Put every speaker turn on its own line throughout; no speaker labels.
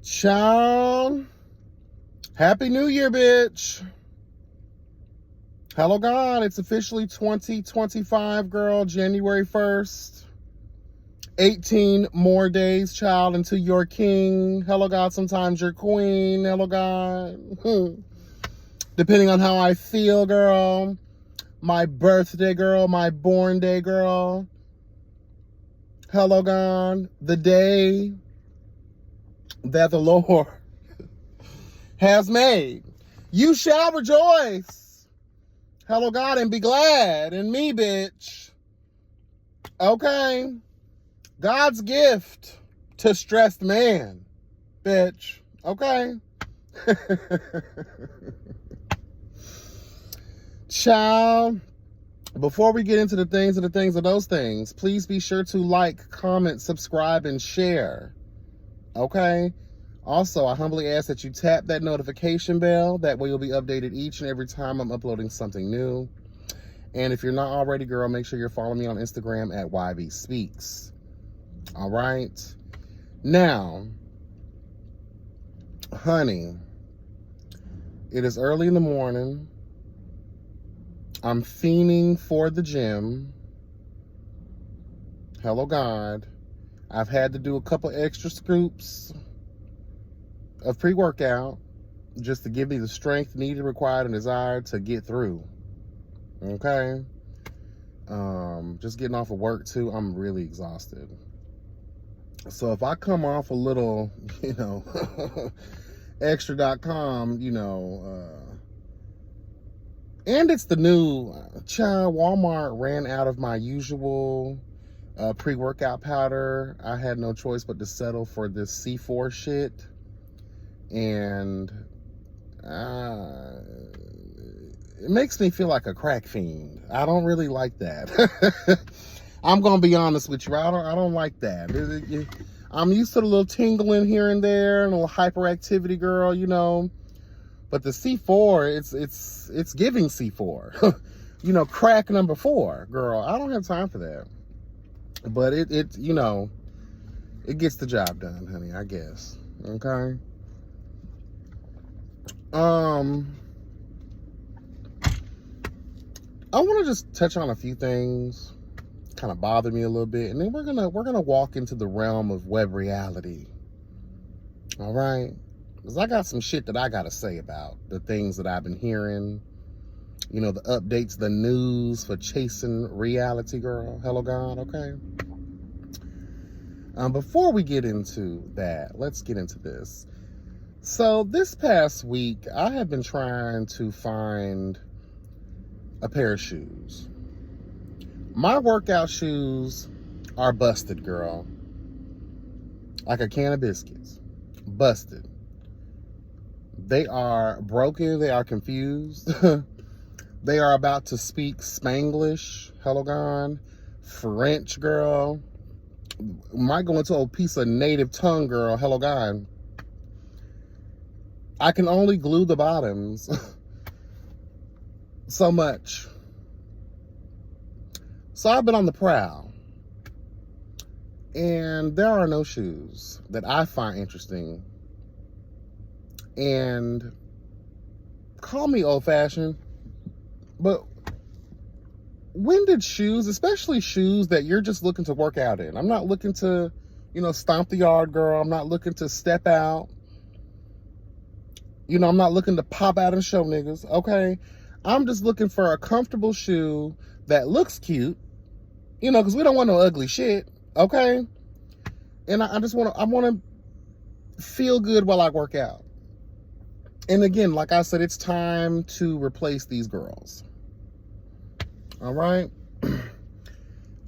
Child, Happy New Year, bitch. Hello, God. It's officially 2025, girl. January 1st. 18 more days, child, until you're king. Hello, God. Sometimes you're queen. Hello, God. Depending on how I feel, girl. My birthday, girl. My born day, girl. Hello, God. The day that the Lord has made. You shall rejoice. Hello, God, and be glad in me, bitch. Okay? God's gift to stressed man, bitch. Okay? Child, before we get into the things of those things, please be sure to like, comment, subscribe, and share. Okay? Also, I humbly ask that you tap that notification bell. That way you'll be updated each and every time I'm uploading something new. And if you're not already, girl, make sure you're following me on Instagram at YBSpeaks. All right? Now, honey, it is early in the morning. I'm fiending for the gym. Hello, God. I've had to do a couple extra scoops of pre-workout just to give me the strength needed, required, and desired to get through. Okay? Just getting off of work too, I'm really exhausted. So if I come off a little, extra.com, and it's the new child, Walmart ran out of my usual pre-workout powder. I had no choice but to settle for this C4 shit. And it makes me feel like a crack fiend. I don't really like that. I'm gonna be honest with you. I don't like that. I'm used to the little tingling here and there, and a little hyperactivity, girl. But the C4, it's giving C4. Crack number 4, girl. I don't have time for that. But it gets the job done, honey. I guess. Okay. I want to just touch on a few things kind of bother me a little bit, and then we're gonna walk into the realm of web reality. All right, because I got some shit that I gotta say about the things that I've been hearing. The updates, the news for chasing reality, girl. Hello, God. Okay. Before we get into that, let's get into this. So this past week, I have been trying to find a pair of shoes. My workout shoes are busted, girl. Like a can of biscuits. Busted. They are broken. They are confused. They are about to speak Spanglish. Hello, God. French, girl. Might go into a piece of native tongue, girl. Hello, God. I can only glue the bottoms so much. So I've been on the prowl. And there are no shoes that I find interesting. And call me old-fashioned, but when did shoes, especially shoes that you're just looking to work out in? I'm not looking to, stomp the yard, girl. I'm not looking to step out. I'm not looking to pop out and show niggas, okay? I'm just looking for a comfortable shoe that looks cute, because we don't want no ugly shit, okay? And I want to feel good while I work out. And again, like I said, it's time to replace these girls. All right?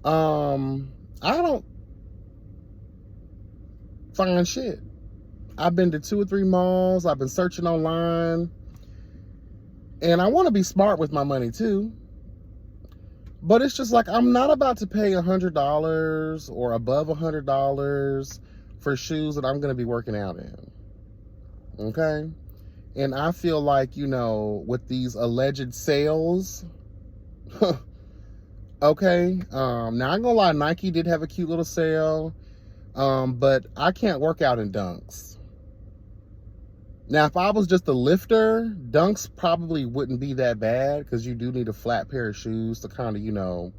I don't find shit. I've been to 2 or 3 malls. I've been searching online. And I want to be smart with my money too. But it's just like, I'm not about to pay $100 or above $100 for shoes that I'm going to be working out in. Okay? And I feel like, with these alleged sales, okay? Now, I'm going to lie, Nike did have a cute little sale. But I can't work out in dunks. Now, if I was just a lifter, Dunks probably wouldn't be that bad because you do need a flat pair of shoes to kind of, you know,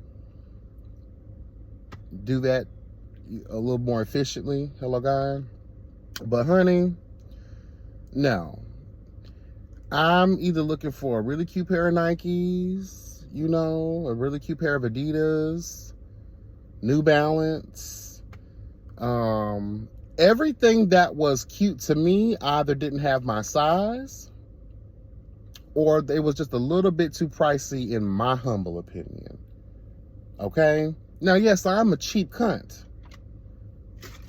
do that a little more efficiently. Hello, guy. But, honey, no. I'm either looking for a really cute pair of Nikes, you know, a really cute pair of Adidas, New Balance. Everything that was cute to me either didn't have my size or it was just a little bit too pricey in my humble opinion. Okay? Now, yes, I'm a cheap cunt.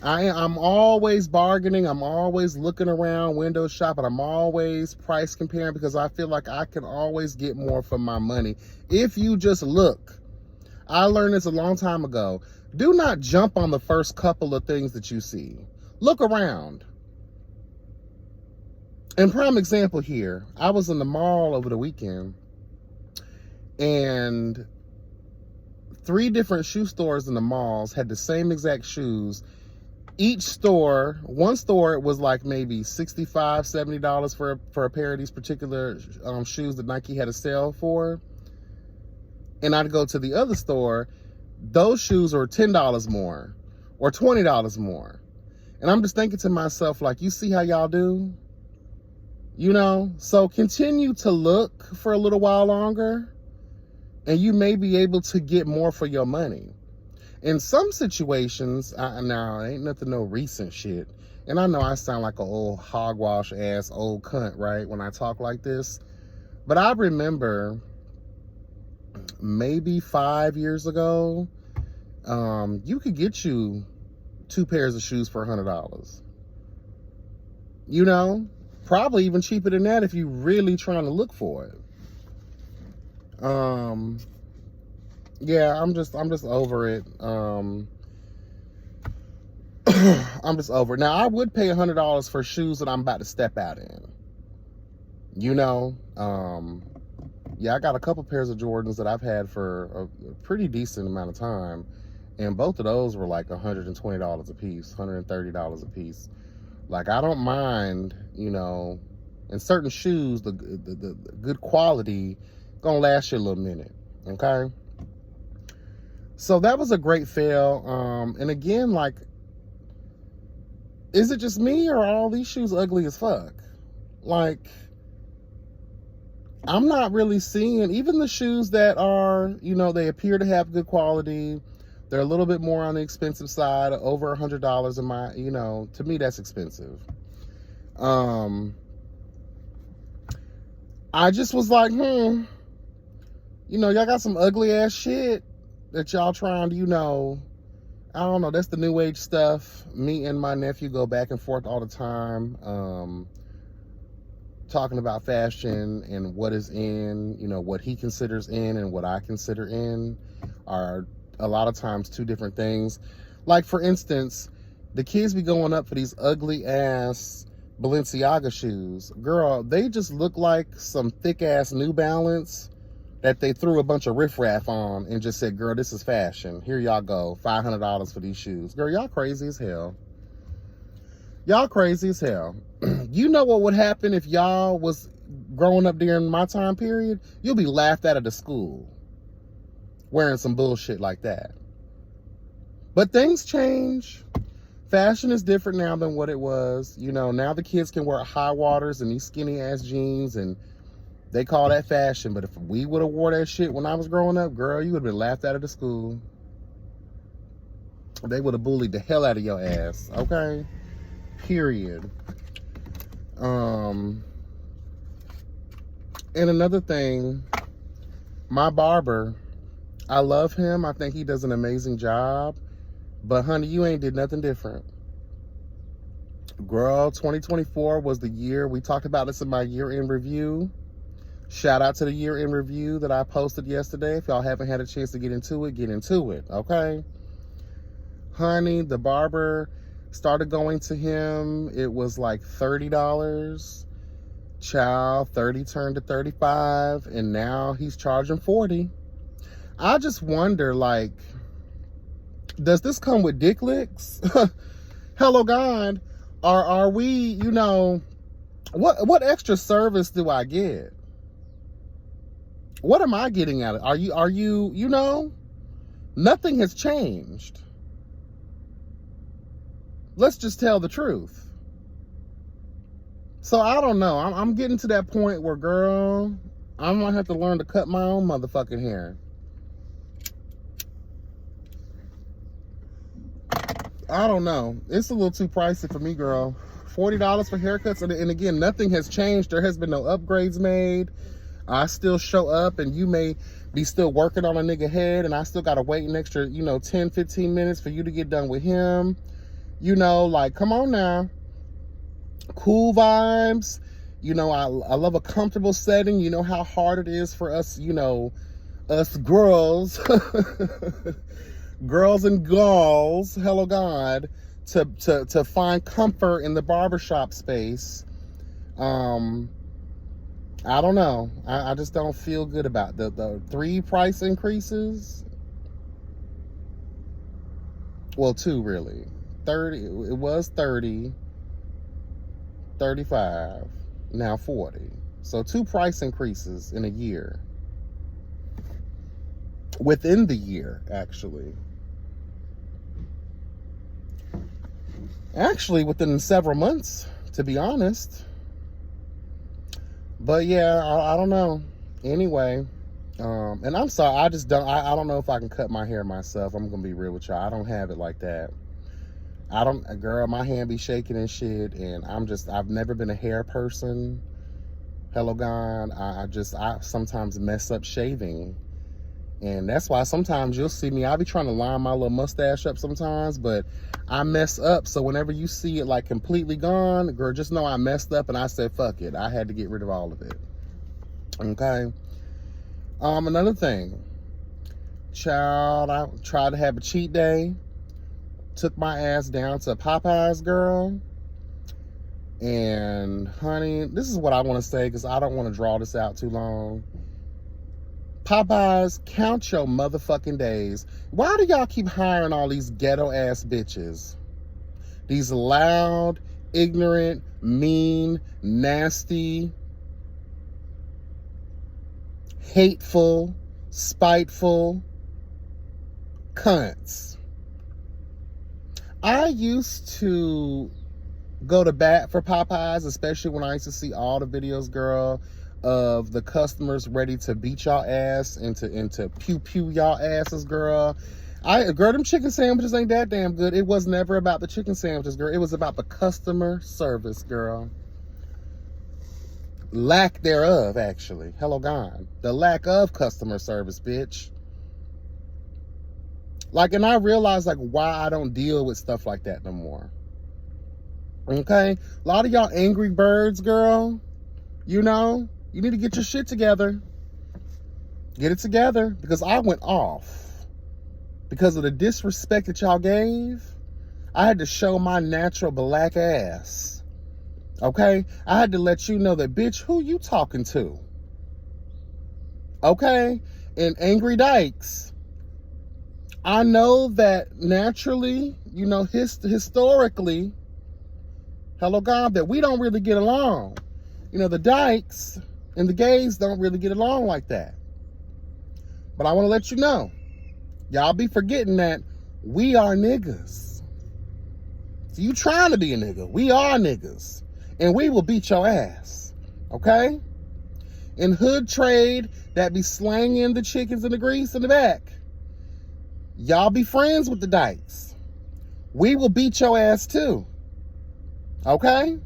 I'm always bargaining. I'm always looking around, window shopping. I'm always price comparing because I feel like I can always get more for my money. If you just look. I learned this a long time ago. Do not jump on the first couple of things that you see. Look around. And prime example here, I was in the mall over the weekend and 3 different shoe stores in the malls had the same exact shoes. Each store, one store, it was like maybe $65, $70 for a pair of these particular shoes that Nike had a sale for. And I'd go to the other store, those shoes were $10 more or $20 more. And I'm just thinking to myself, like, you see how y'all do? You know? So continue to look for a little while longer and you may be able to get more for your money. In some situations, now, ain't nothing no recent shit. And I know I sound like an old hogwash ass old cunt, right, when I talk like this. But I remember maybe 5 years ago, you could get you 2 pairs of shoes for $100. You know, probably even cheaper than that if you're really trying to look for it. Yeah, I'm just over it. I'm just over it. Now, I would pay $100 for shoes that I'm about to step out in. You know, yeah, I got a couple pairs of Jordans that I've had for a pretty decent amount of time. And both of those were like $120 a piece, $130 a piece. Like, I don't mind, you know, in certain shoes, the good quality gonna last you a little minute, okay? So that was a great fail. And again, like, is it just me or are all these shoes ugly as fuck? Like, I'm not really seeing, even the shoes that are, you know, they appear to have good quality. They're a little bit more on the expensive side, over $100 in my, you know, to me that's expensive. I just was like, you know, y'all got some ugly ass shit that y'all trying to, you know, I don't know, that's the new age stuff. Me and my nephew go back and forth all the time, talking about fashion and what is in, you know, what he considers in and what I consider in are a lot of times 2 different things. Like, for instance, the kids be going up for these ugly ass Balenciaga shoes. Girl, they just look like some thick ass New Balance that they threw a bunch of riffraff on and just said, girl, this is fashion. Here y'all go, $500 for these shoes. Girl, y'all crazy as hell. Y'all crazy as hell. You know what would happen if y'all was growing up during my time period? You'll be laughed out of the school wearing some bullshit like that. But things change. Fashion is different now than what it was. You know, now the kids can wear high waters and these skinny ass jeans and they call that fashion. But if we would have wore that shit when I was growing up, girl, you would have been laughed out of the school. They would have bullied the hell out of your ass, okay? Period. And another thing, my barber, I love him. I think he does an amazing job. But honey, you ain't did nothing different. Girl, 2024 was the year. We talked about this in my year-end review. Shout out to the year-end review that I posted yesterday. If y'all haven't had a chance to get into it, okay? Honey, the barber started going to him. It was like $30. Child, 30 turned to 35, and now he's charging 40. I just wonder, like, does this come with dick licks? Hello, God. Are we, you know, What extra service do I get? What am I getting out of it? Are you, you know, nothing has changed. Let's just tell the truth. So I don't know. I'm getting to that point where, girl, I'm gonna have to learn to cut my own motherfucking hair. I don't know. It's a little too pricey for me, girl. $40 for haircuts, and again, nothing has changed. There has been no upgrades made. I still show up, and you may be still working on a nigga head, and I still gotta wait an extra, 10, 15 minutes for you to get done with him. Like, come on now. Cool vibes. I love a comfortable setting. You know how hard it is for us, us girls, girls and galls, hello God, to find comfort in the barbershop space. I don't know. I just don't feel good about the 3 price increases. Well, 2 really. 30, it was 30, 35, now 40. So 2 price increases in a year. Within the year, actually. Actually, within several months, to be honest. But yeah, I don't know. Anyway, and I'm sorry, I don't know if I can cut my hair myself. I'm gonna be real with y'all. I don't have it like that. Girl, my hand be shaking and shit, and I've never been a hair person. Hello God, I sometimes mess up shaving. And that's why sometimes you'll see me, I'll be trying to line my little mustache up sometimes, but I mess up. So whenever you see it like completely gone, girl, just know I messed up and I said, fuck it. I had to get rid of all of it. Okay. Another thing. Child, I tried to have a cheat day. Took my ass down to Popeyes, girl. And honey, this is what I want to say because I don't want to draw this out too long. Popeyes, count your motherfucking days. Why do y'all keep hiring all these ghetto ass bitches? These loud, ignorant, mean, nasty, hateful, spiteful cunts. I used to go to bat for Popeyes, especially when I used to see all the videos, girl, of the customers ready to beat y'all ass and to pew y'all asses, girl. Girl, them chicken sandwiches ain't that damn good. It was never about the chicken sandwiches, girl. It was about the customer service, girl. Lack thereof, actually. Hello, God. The lack of customer service, bitch. Like, and I realized, like, why I don't deal with stuff like that no more. Okay? A lot of y'all angry birds, girl. You need to get your shit together. Get it together. Because I went off. Because of the disrespect that y'all gave. I had to show my natural black ass. Okay? I had to let you know that, bitch, who you talking to? Okay? And Angry Dykes. I know that naturally, historically, hello God, that we don't really get along. The Dykes and the gays don't really get along like that. But I want to let you know, y'all be forgetting that we are niggas. So you trying to be a nigga. We are niggas. And we will beat your ass. Okay? In hood trade, that be slanging the chickens and the grease in the back. Y'all be friends with the Dykes. We will beat your ass too. Okay?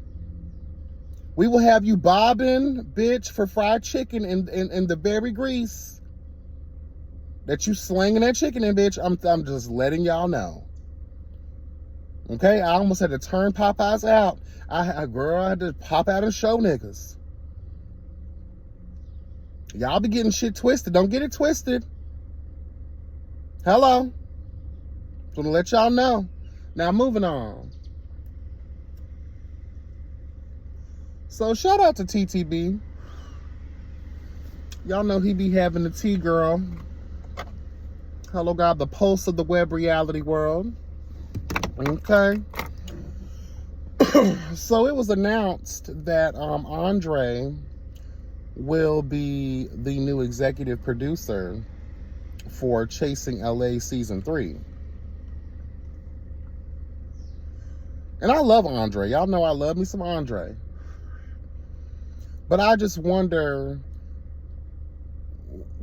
We will have you bobbing, bitch, for fried chicken in the very grease that you slinging that chicken in, bitch. I'm just letting y'all know. Okay? I almost had to turn Popeyes out. I had to pop out and show niggas. Y'all be getting shit twisted. Don't get it twisted. Hello? Just want to let y'all know. Now, moving on. So, shout out to TTB. Y'all know he be having the tea, girl. Hello, God, the pulse of the web reality world. Okay. So it was announced that Andre will be the new executive producer for Chasing LA Season 3. And I love Andre. Y'all know I love me some Andre. But I just wonder,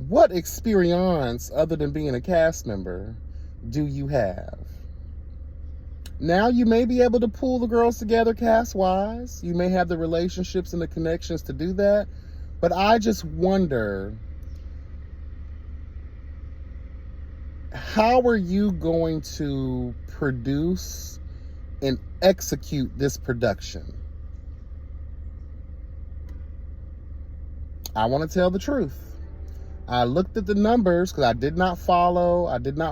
what experience other than being a cast member do you have? Now you may be able to pull the girls together cast-wise. You may have the relationships and the connections to do that. But I just wonder, how are you going to produce and execute this production? I want to tell the truth. I looked at the numbers because I did not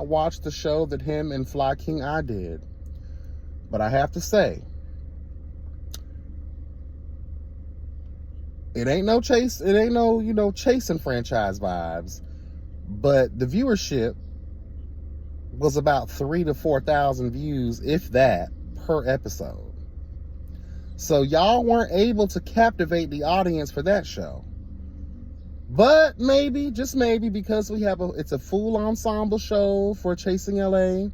watch the show that him and Fly King I did. But I have to say, it ain't no chasing franchise vibes, but the viewership was about 3,000 to 4,000 views, if that, per episode. So y'all weren't able to captivate the audience for that show. But maybe, just maybe, because it's a full ensemble show for Chasing LA,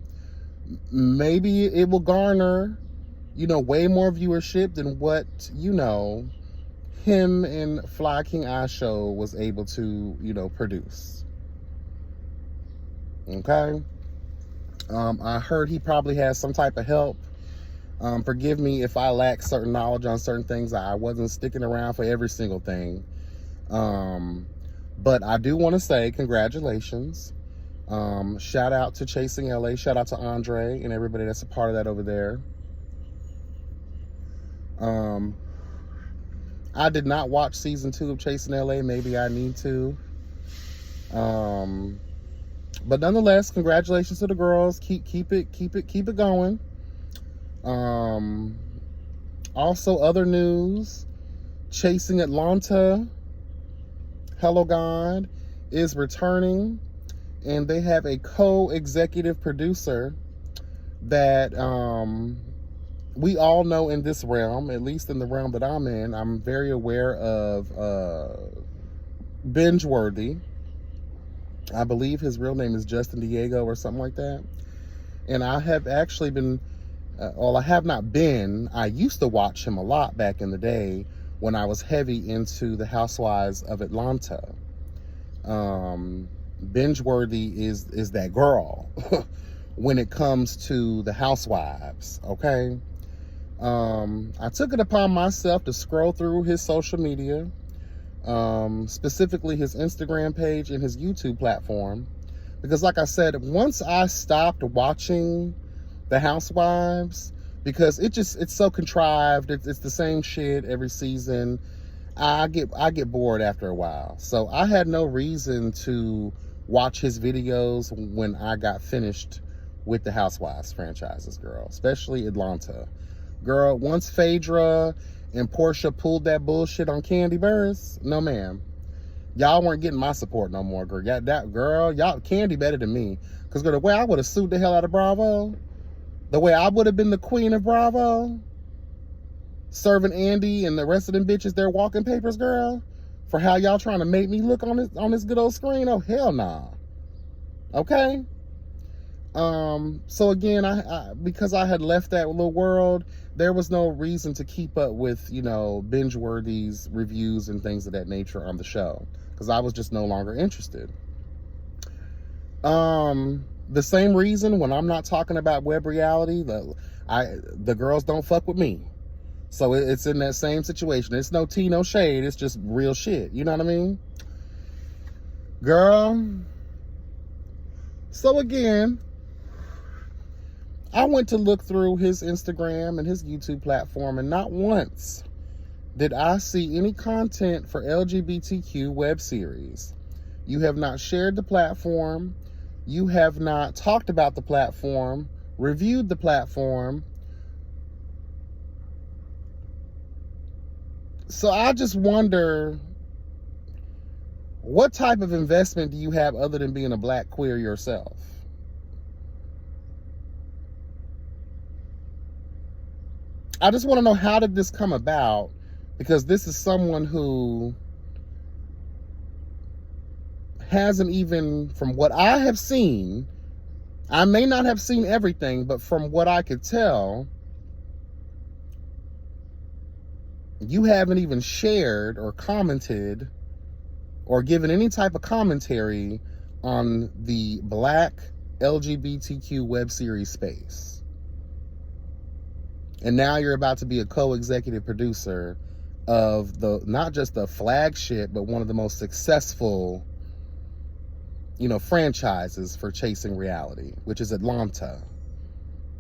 maybe it will garner, way more viewership than what, him and Fly King I show was able to, produce. Okay? I heard he probably has some type of help. Forgive me if I lack certain knowledge on certain things. I wasn't sticking around for every single thing. But I do want to say congratulations. Shout out to Chasing LA. Shout out to Andre and everybody that's a part of that over there. I did not watch season 2 of Chasing LA. Maybe I need to. But nonetheless, congratulations to the girls. Keep it going. Also, other news: Chasing Atlanta, Hello God, is returning, and they have a co-executive producer that we all know in this realm, at least in the realm that I'm in. I'm very aware of Bingeworthy. I believe his real name is Justin Diego or something like that. And I have actually been, I used to watch him a lot back in the day when I was heavy into the Housewives of Atlanta. Bingeworthy is that girl when it comes to the Housewives, okay? I took it upon myself to scroll through his social media, specifically his Instagram page and his YouTube platform, because like I said, once I stopped watching the Housewives, because it's so contrived, it's the same shit every season, I get bored after a while. So I had no reason to watch his videos when I got finished with the Housewives franchises, girl, especially Atlanta. Girl, once Phaedra and Portia pulled that bullshit on Candy Burris, no ma'am. Y'all weren't getting my support no more, girl. Y'all, Candy better than me. Because the way I would have sued the hell out of Bravo, the way I would have been the queen of Bravo, serving Andy and the rest of them bitches their walking papers, girl, for how y'all trying to make me look on this good old screen, oh hell nah. Okay? So again, I because I had left that little world, there was no reason to keep up with, Bingeworthy's reviews and things of that nature on the show, because I was just no longer interested. The same reason when I'm not talking about web reality, the girls don't fuck with me. So it's in that same situation. It's no tea, no shade. It's just real shit. You know what I mean? Girl. So again, I went to look through his Instagram and his YouTube platform, and not once did I see any content for LGBTQ web series. You have not shared the platform. You have not talked about the platform, reviewed the platform. So I just wonder, what type of investment do you have other than being a black queer yourself? I just want to know, how did this come about? Because this is someone who hasn't even, from what I have seen, I may not have seen everything, but from what I could tell, you haven't even shared or commented or given any type of commentary on the Black LGBTQ web series space. And now you're about to be a co-executive producer of the, not just the flagship, but one of the most successful, franchises for chasing reality, which is Atlanta.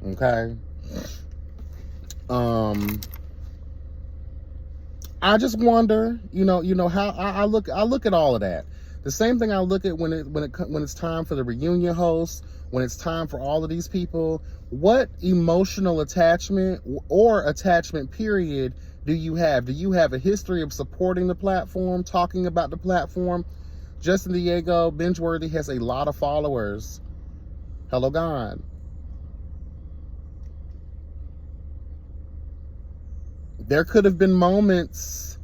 Okay. I just wonder, how I look at all of that. The same thing I look at when it's time for the reunion host, when it's time for all of these people. What emotional attachment or attachment period do you have? Do you have a history of supporting the platform, talking about the platform? Justin Diego, Bingeworthy, has a lot of followers. Hello, God. There could have been moments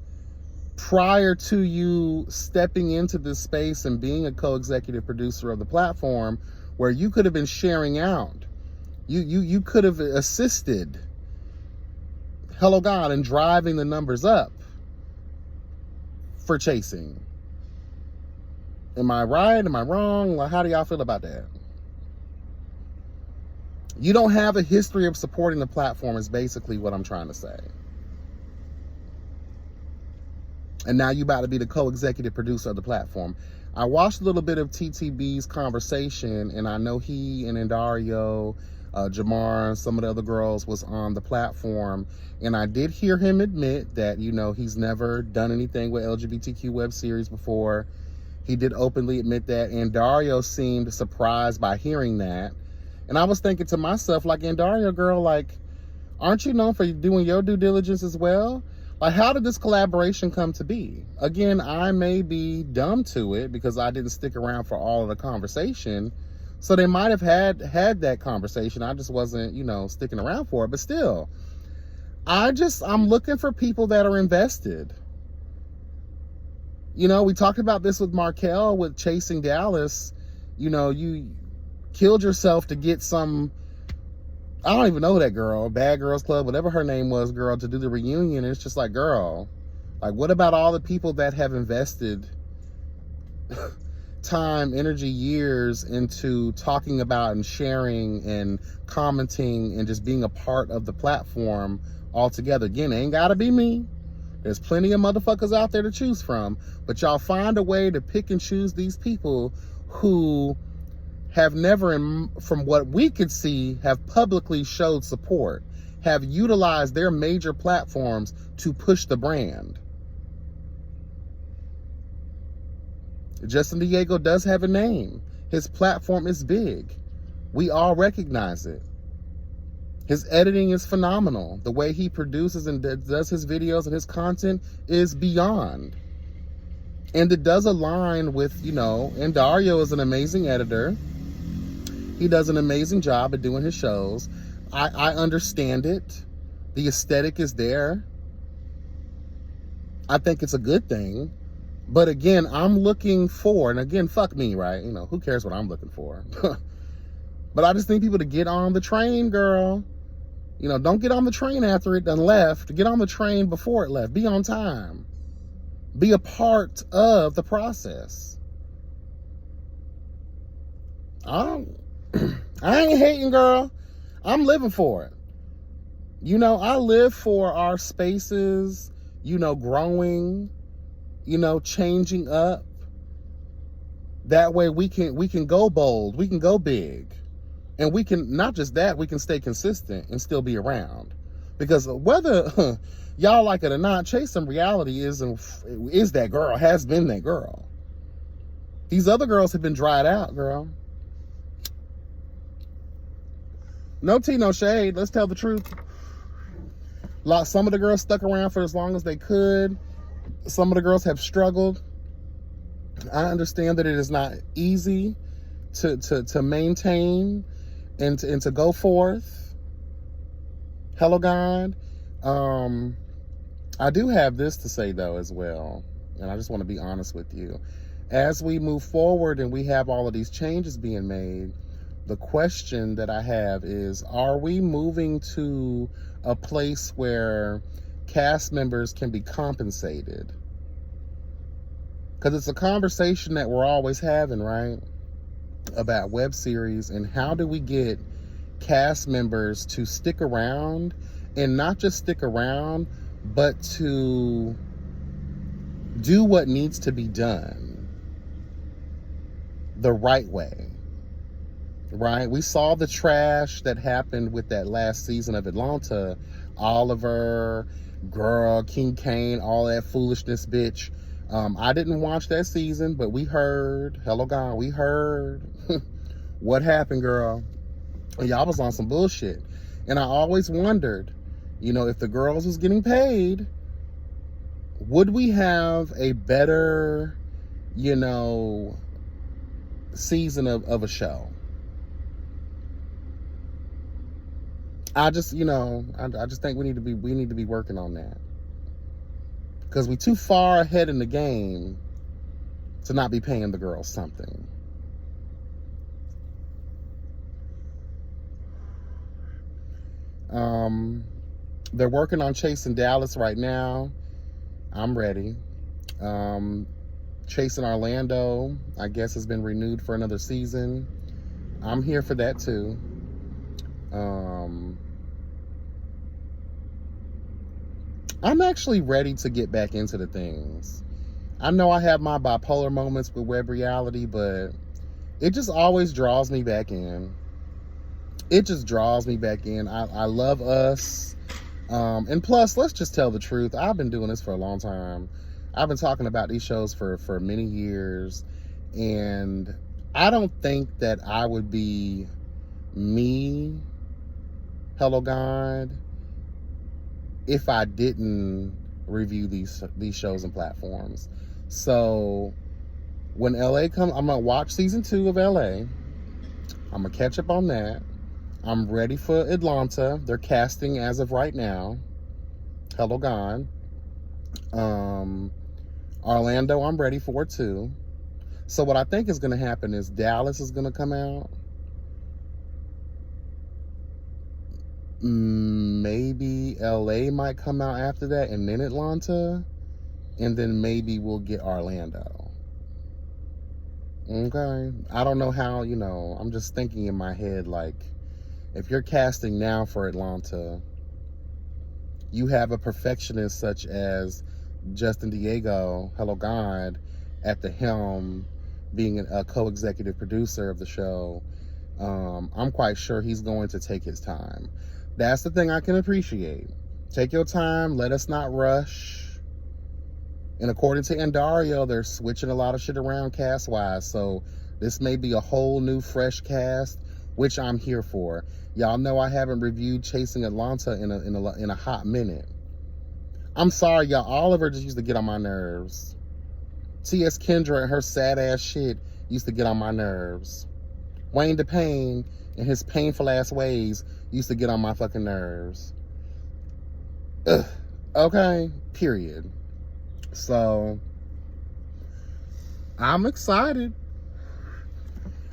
prior to you stepping into this space and being a co-executive producer of the platform where you could have been sharing out. You could have assisted, hello God, in driving the numbers up for chasing. Am I right? Am I wrong? Well, how do y'all feel about that? You don't have a history of supporting the platform is basically what I'm trying to say. And now you about to be the co-executive producer of the platform. I watched a little bit of TTB's conversation, and I know he and Indario, Jamar, and some of the other girls was on the platform. And I did hear him admit that, he's never done anything with LGBTQ web series before. He did openly admit that. And Dario seemed surprised by hearing that. And I was thinking to myself, like, Dario, girl, like, aren't you known for doing your due diligence as well? Like, how did this collaboration come to be? Again, I may be dumb to it because I didn't stick around for all of the conversation. So they might have had that conversation. I just wasn't, sticking around for it. But still, I'm looking for people that are invested. We talked about this with Markel with Chasing Dallas. You killed yourself to get some, I don't even know that girl, Bad Girls Club, whatever her name was, girl, to do the reunion. And it's just like, girl, like, what about all the people that have invested time, energy, years into talking about and sharing and commenting and just being a part of the platform altogether? Again, it ain't gotta be me. There's plenty of motherfuckers out there to choose from, but y'all find a way to pick and choose these people who have never, from what we could see, have publicly showed support, have utilized their major platforms to push the brand. Justin Diego does have a name. His platform is big. We all recognize it. His editing is phenomenal. The way he produces and does his videos and his content is beyond. And it does align with, and Dario is an amazing editor. He does an amazing job at doing his shows. I understand it. The aesthetic is there. I think it's a good thing. But again, I'm looking for, and again, fuck me, right? Who cares what I'm looking for? But I just need people to get on the train, girl. Don't get on the train after it done left. Get on the train before it left. Be on time. Be a part of the process. I ain't hating, girl. I'm living for it. I live for our spaces, growing, changing up. That way we can go bold, we can go big. And we can, not just that, we can stay consistent and still be around. Because whether y'all like it or not, Chasing Reality is that girl, has been that girl. These other girls have been dried out, girl. No tea, no shade. Let's tell the truth. Some of the girls stuck around for as long as they could. Some of the girls have struggled. I understand that it is not easy to maintain and to go forth. Hello, God. I do have this to say though as well, and I just want to be honest with you. As we move forward and we have all of these changes being made, the question that I have is, are we moving to a place where cast members can be compensated? Because it's a conversation that we're always having, right? About web series and how do we get cast members to stick around, and not just stick around, but to do what needs to be done the right way, right? We saw the trash that happened with that last season of Atlanta. Oliver, girl, King Kane, all that foolishness, bitch. I didn't watch that season, but we heard, hello God, we heard what happened, girl. Y'all was on some bullshit. And I always wondered, you know, if the girls was getting paid, would we have a better, you know, season of a show? I just, you know, I just think we need to be working on that. Because we too far ahead in the game to not be paying the girls something. They're working on Chasing Dallas right now. I'm ready. Chasing Orlando, I guess, has been renewed for another season. I'm here for that too. I'm actually ready to get back into the things. I know I have my bipolar moments with web reality, but it just always draws me back in. It just draws me back in. I love Us. And plus, let's just tell the truth. I've been doing this for a long time. I've been talking about these shows for many years. And I don't think that I would be me, hello God, if I didn't review these shows and platforms. So when LA comes, I'm gonna watch season 2 of LA. I'm gonna catch up on that. I'm ready for Atlanta. They're casting as of right now. Hello God. Orlando, I'm ready for too. So what I think is gonna happen is Dallas is gonna come out. Maybe LA might come out after that, and then Atlanta, and then maybe we'll get Orlando. Okay, I don't know how, you know, I'm just thinking in my head, like, if you're casting now for Atlanta, you have a perfectionist such as Justin Diego, hello God, at the helm, being a co-executive producer of the show. I'm quite sure he's going to take his time. That's the thing I can appreciate. Take your time. Let us not rush. And according to Andario, they're switching a lot of shit around cast-wise. So this may be a whole new, fresh cast, which I'm here for. Y'all know I haven't reviewed Chasing Atlanta in a hot minute. I'm sorry, y'all. Oliver just used to get on my nerves. T.S. Kendra and her sad-ass shit used to get on my nerves. Wayne DePayne and his painful-ass ways used to get on my fucking nerves. Ugh. Okay, period. So, I'm excited.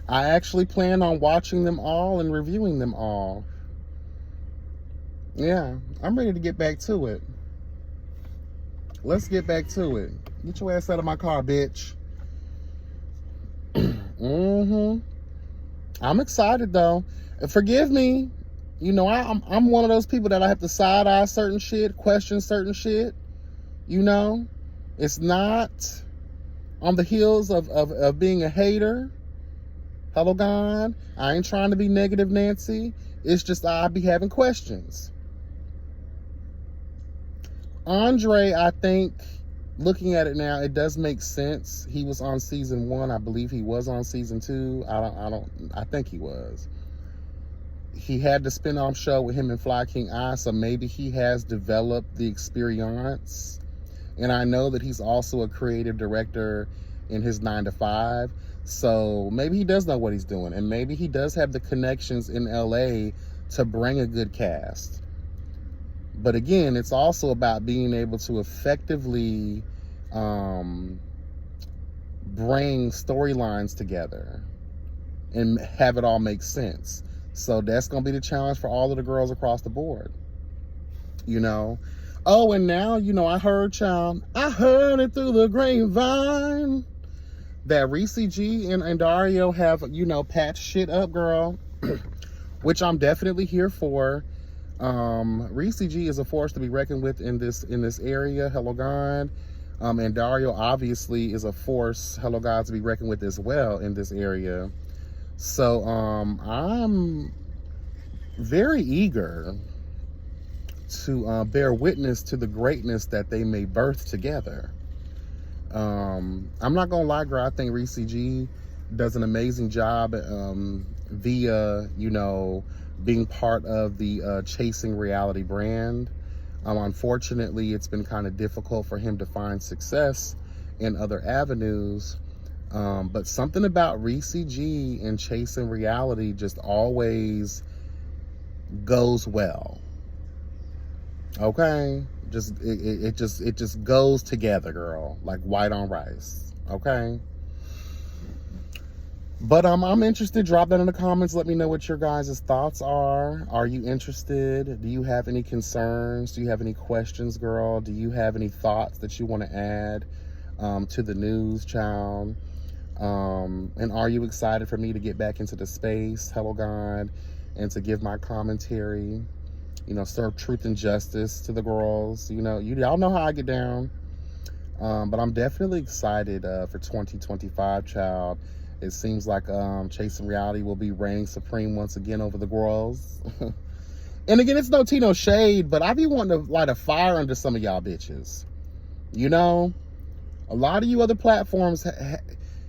I actually plan on watching them all and reviewing them all. Yeah, I'm ready to get back to it. Let's get back to it. Get your ass out of my car, bitch. I'm excited though. Forgive me. You know, I'm one of those people that I have to side eye certain shit, question certain shit. You know, it's not on the heels of being a hater. Hello God. I ain't trying to be negative Nancy. It's just I be having questions. Andre, I think, looking at it now, it does make sense. He was on season 1. I believe he was on season 2. I think he was. He had the spin-off show with him and Fly King I, so maybe he has developed the experience. And I know that he's also a creative director in his 9 to 5. So maybe he does know what he's doing. And maybe he does have the connections in LA to bring a good cast. But again, it's also about being able to effectively bring storylines together and have it all make sense. So that's going to be the challenge for all of the girls across the board. You know? Oh, and now, you know, I heard it through the grapevine that Reese G and Dario have, you know, patched shit up, girl. Which I'm definitely here for. Reese G is a force to be reckoned with in this area. Hello, God. And Dario obviously is a force, hello, God, to be reckoned with as well in this area. So I'm very eager to bear witness to the greatness that they may birth together. I'm not gonna lie, girl, I think Reese G does an amazing job via, you know, being part of the Chasing Reality brand. Unfortunately, it's been kind of difficult for him to find success in other avenues. But something about Reese G and Chasing Reality just always goes well. Okay? It just goes together, girl, like white on rice. Okay? But I'm interested. Drop that in the comments. Let me know what your guys' thoughts are. Are you interested? Do you have any concerns? Do you have any questions, girl? Do you have any thoughts that you want to add to the news, child? And are you excited for me to get back into the space, hello, God, and to give my commentary, you know, serve truth and justice to the girls? You know, y'all know how I get down. But I'm definitely excited for 2025, child. It seems like Chasing Reality will be reigning supreme once again over the girls. And again, it's no tea, no shade, but I be wanting to light a fire under some of y'all bitches. You know, a lot of you other platforms,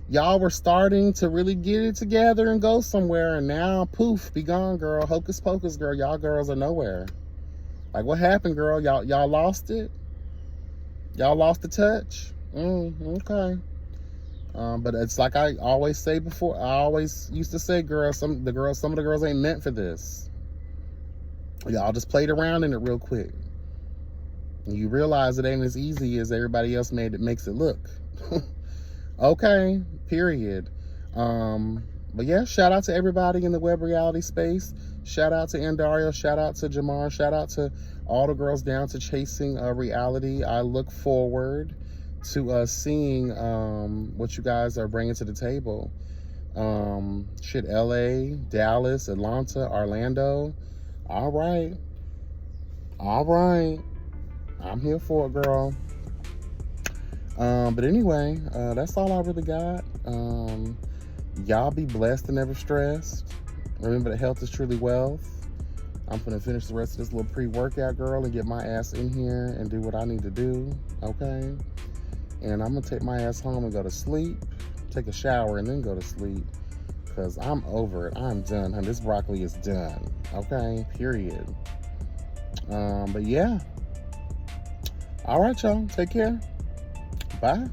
y'all were starting to really get it together and go somewhere, and now, poof, be gone, girl. Hocus pocus, girl. Y'all girls are nowhere. Like, what happened, girl? Y'all lost it? Y'all lost the touch? Okay. But it's like I always say before. I always used to say, girl, some of the girls ain't meant for this. Y'all just played around in it real quick. And you realize it ain't as easy as everybody else makes it look. Okay, period. But yeah, shout out to everybody in the web reality space. Shout out to Dario. Shout out to Jamar. Shout out to all the girls down to Chasing Reality. I look forward to seeing what you guys are bringing to the table. LA, Dallas, Atlanta, Orlando. All right. I'm here for it, girl. But anyway, that's all I really got. Y'all be blessed and never stressed. Remember that health is truly wealth. I'm gonna finish the rest of this little pre-workout, girl, and get my ass in here and do what I need to do, okay? And I'm gonna take my ass home and go to sleep, take a shower, and then go to sleep, because I'm over it. I'm done, honey. This broccoli is done, okay? Period. But yeah. All right, y'all. Take care. Bye.